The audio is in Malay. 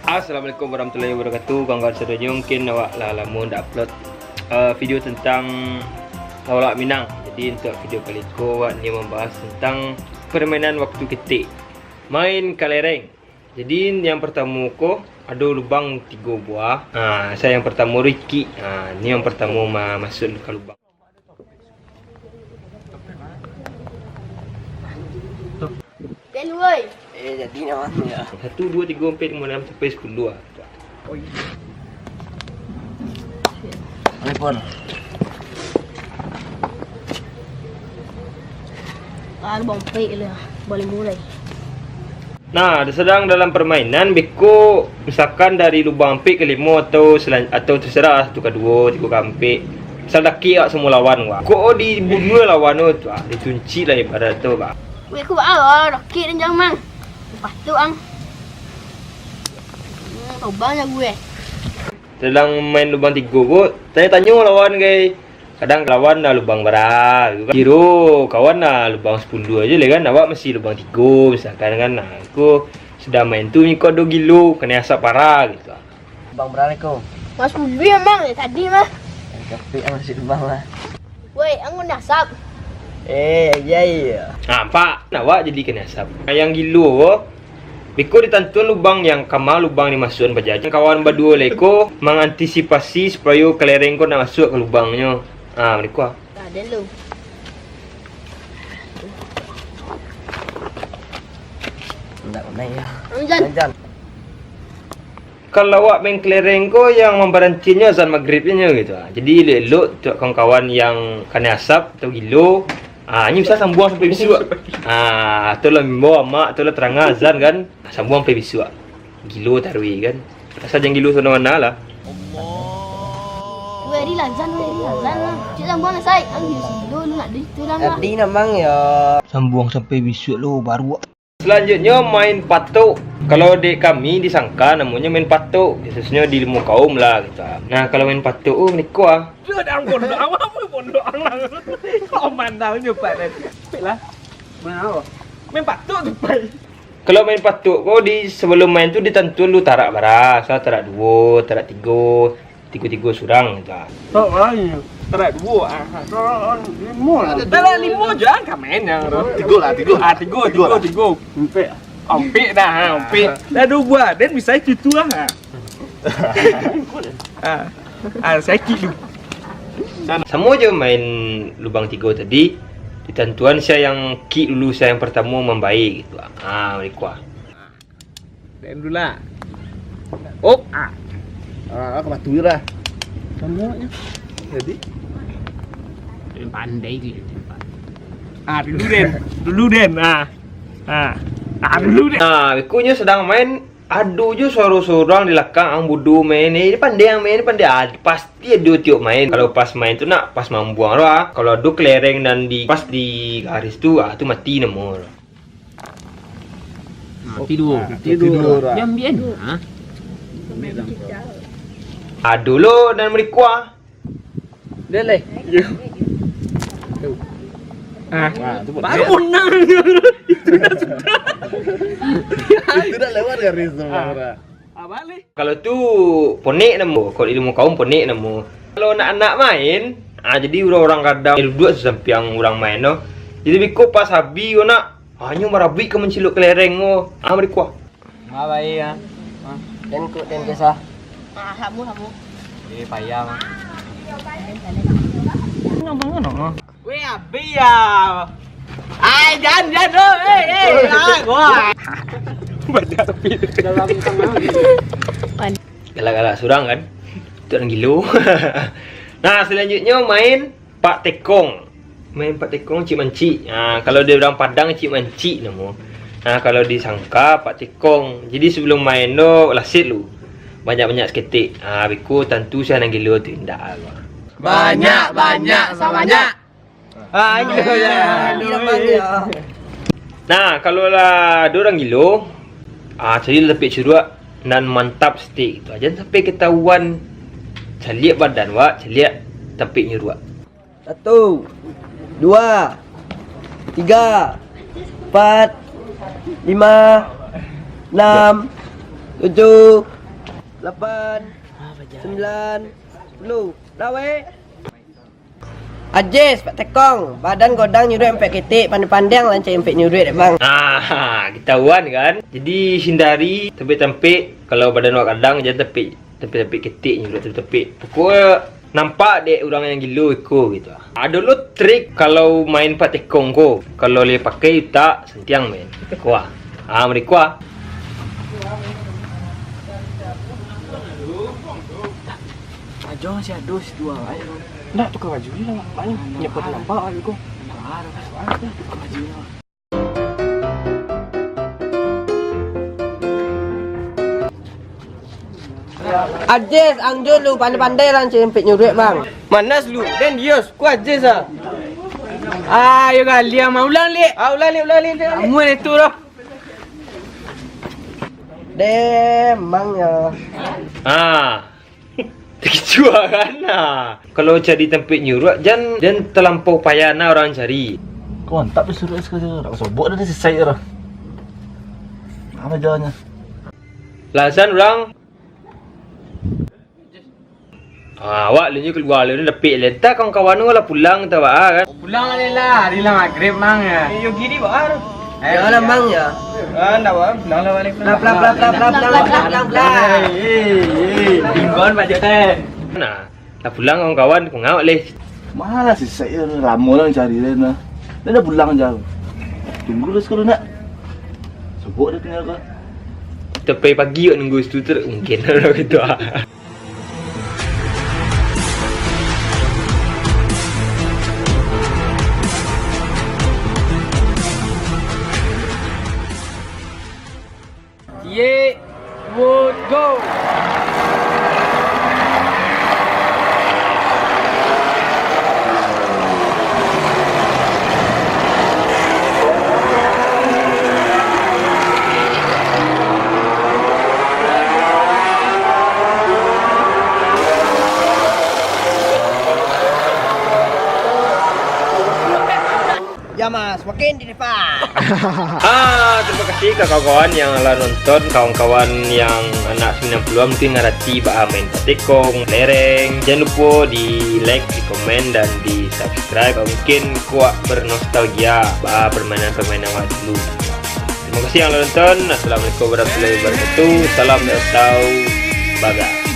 Assalamualaikum warahmatullahi wabarakatuh. Kawan-kawan semuanya, mungkin awak lah lama dah upload video tentang Lawak Minang. Jadi untuk video kali ini awak ni membahas tentang permainan waktu ketik, main kelereng. Jadi yang pertama ko ada lubang 3 buah. Saya yang pertama Ricky. Ni yang pertama masuk ke lubang. Dan woi. Jadi namanya 1, 2, 3, 4, 5, 6 sampai 10 lah. telepon. Lubang pek lah. Boleh mulai. Nah, sedang dalam permainan beko misalkan dari lubang pik ke 5 atau terserah tu ke 2, 3 ke 4. Misal dah kira semua lawan wah. Kok dibunuh lawan tu dicunci lah ibarat tu bah. Weh aku bawa roket dan jangan. Lepas tu lubangnya gue. Sedang main lubang 3 kot, tanya-tanya lawan guys. Kadang lawan dah lubang berapa, kira kawan dah lubang 10 aja lah kan. Awak mesti lubang 3 misalkan kan. Aku sedang main tu ni kau 2 kilo kena asap parah gitu. Bang berani kau. Mas Bubi emang tadi mah. Tapi masih lubang lah. Weh, aku nasab. Iya. Nampak? Awak jadi kena asap. Yang gilo beko ditentukan lubang yang kamal lubang dimasukkan penjajah. Kawan berdua leko mengantisipasi supaya kelereng kau nak masuk ke lubangnya. Mereka. Ada lu. Enggak main ya. Anjan. Kalau awak main kelereng kau yang memberhentinya azan maghribnya gitu. Jadi elok untuk kawan-kawan yang kena asap atau gilo. Ini bisa sambung sampai bisu. Tu lah mimbo mak, tu lah terang azan kan. Sambung sampai bisu. Gilo tarwi kan. Asal jangan gilo sana mana lah. Weh, ri lazan lah. Cik sambung lah sai. Ang dulu nak di tu lah. Tadi namang ya. Sambung sampai bisu lo baru. Selanjutnya main patok. Kalau dek kami disangka namanya main patok. Khususnya di ilmu kaum lah gitu. Nah, kalau main patok mereka Chưa đang buồn đỏ quá, mới buồn đỏ là không màn nào như vậy này. Vậy là mau. Main patut tu pai. kalau main patok kau di sebelum main tu ditentukan lu tarak bara. Saya tarak 2, tarak 3, 3 surang gitu. Thôi ơi, tarak 2 5 lah. Tarak 5 jangan kamen yang. 3 lah, 3. 3. Ompe. Ompe dah, ompe. Dah 2 dan bisa itu lah. Sakit tu. Sama je main lubang 3 tadi. Ditentukan saya yang kick dulu, saya yang pertama membaik gitu. Mereka. Dan dulu lah. Oh, Aku batu lah. semuanya. Jadi pandai dia. Dulu Den. Dulu Den. Dulu Den. Bikunya sedang main. Aduh je suara-suara di belakang ang bodoh main ni. Dia pandai yang main, dia pandai. Pasti ada tiup main. Kalau pas main tu nak pas membuang lah. Kalau ada kelereng dan pas di garis tu, tu mati nama. Tidur. Bian. Aduh lo dan mereka. Dia leh. Baru menang. Itu dah lewat garis semua. Balik. Kalau tu ponek nama. Kalau ilmu kaum ponek nama. Kalau anak-anak main, jadi orang-orang kadang duduk sesampiang orang main no. Jadi biko pas habis kau nak hanya marabi ke menciluk kelereng oh. Mereka. Baik ya. Dan kisah. Kamu. Payah mah. Weh, abi ya. Jangan gua. Banyak tepi dalam tengah. Galak-galak surang kan. Itu orang gilo. Nah, selanjutnya main Pak Tekong. Main Pak Tekong Cik Mancik. Kalau dia orang Padang Cik Mancik nama. Kalau disangka Pak Tekong. Jadi sebelum main tu lasit lu. Banyak-banyak seketik. Biku tentu saya nak gilo tu indah lah. Banyak samanya. Gitu ya. Ini namang ya. Nah, kalau lah ada orang gilo, cari lepik curuak dan mantap stick tu. Jangan sampai ketahuan celiak badan wak, celiak tepik nyuruak. 1, 2, 3, 4, 5, 6, 7, 8, 9, 10. Lawe. Ajis, Pak Tekong. Badan godang nyurut empat ketik. Pandang-pandang lancar empat nyurut bang. Ketahuan kan. Jadi hindari tepik-tepik. Kalau badan awak kadang jangan tepik ketik nyurut tepik. Pokoknya nampak dek orang yang gilo iko gitu. Ada lo trik kalau main Pak Tekong ko. Kalau dia pakai tak sentiang main. Kuah. Mari kuah. Ajo si adus dua air. Nak tukar baju ni lah. Banyak nyepot nampak aku. Tukar baju ni lah. Ajis, angjo lu pandai-pandai lancar empat nyurut bang. Manas lu. Dan Dios, ku aja sah. Ayo kali mau ulang li. Ulang li. Kamu ni tu lah. Demang ya. Terkecuali kan. Kalau cari tempat nyurut jangan terlampau payah orang cari. Kau mantap suruh sekarang. Aku sobok dah selesai dah. Apa jalannya? Lasan orang. Awak lu ni keluar lu ni lepik letak kawan-kawan lu lah pulang tau kan. Pulang lah. Hari lah maghrib mang ya. Yo gini baru. Janganlah bang ya. Nak apa? Pulang lah balik. Pelan. Bimbon baca teh. Lah pulang kawan-kawan ku ngawak leh. Malah selesai dah. Lama lah cari dia nah. Dia dah pulang jauh. Tunggu lah sekarang nak. Sobok dah tinggal kau. Tepi pagi yuk nunggu situ ter mungkin lah gitu Ye would go. Ya mas, makin di depan. Terima kasih ke kawan-kawan yang telah nonton. Kawan-kawan yang anak 90-an mungkin ngerti bah main Pak Tekong, lereng. Jangan lupa di like, di komen dan di subscribe. Mungkin kuat bernostalgia bah permainan-permainan awak dulu. Terima kasih yang telah nonton. Assalamualaikum warahmatullahi wabarakatuh. Salam dari Tau Baga.